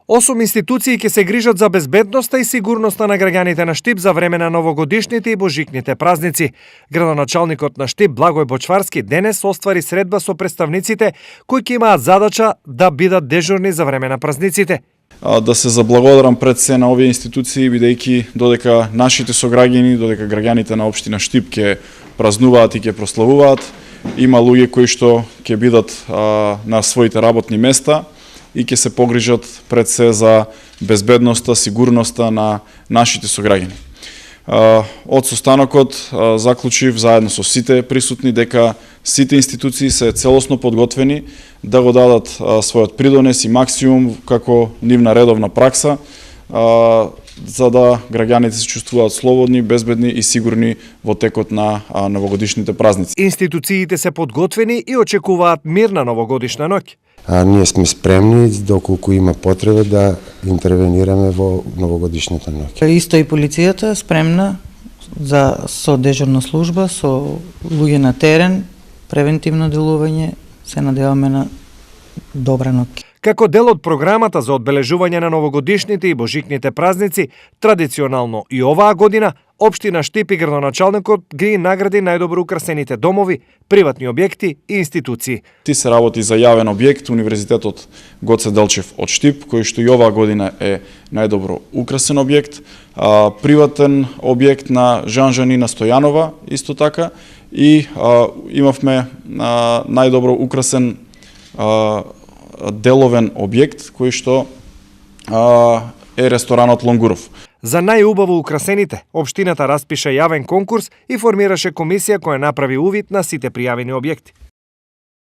8 институции ќе се грижат за безбедноста и сигурноста на граѓаните на Штип за време на новогодишните и божикните празници. Градоначалникот на Штип Благој Бочварски денес оствари средба со представниците кои ќе имаат задача да бидат дежурни за време на празниците. Да се заблагодарам пред се на овие институции, бидејќи додека нашите сограѓани, додека граѓаните на општина Штип ќе празнуваат и ќе прославуваат, има луѓе кои што ќе бидат на своите работни места и ќе се погрижат пред се за безбедноста, сигурноста на нашите сограѓани. Од состанокот заклучив заедно со сите присутни дека сите институции се целосно подготвени да го дадат својот придонес и максимум како нивна редовна пракса, за да граѓаните се чувствуваат слободни, безбедни и сигурни во текот на новогодишните празници. Институциите се подготвени и очекуваат мирна новогодишна ноќ. Ние сме спремни доколку има потреба да интервенираме во новогодишната ноќ. Исто и полицијата спремна со дежурна служба, со луѓе на терен, превентивно делување, се надеваме на добра ноќ. Како дел од програмата за одбележување на новогодишните и божикните празници, традиционално и оваа година, Општина Штип и градоначалникот ги награди најдобро украсените домови, приватни објекти и институции. Ти се работи за јавен објект, Универзитетот Гоце Делчев од Штип, кој што и оваа година е најдобро украсен објект, приватен објект на Жанжанина Стојанова, исто така, и имавме најдобро украсен деловен објект кој што е ресторанот Лонгуров. За најубаво украсените, општината распиша јавен конкурс и формираше комисија која направи увид на сите пријавени објекти.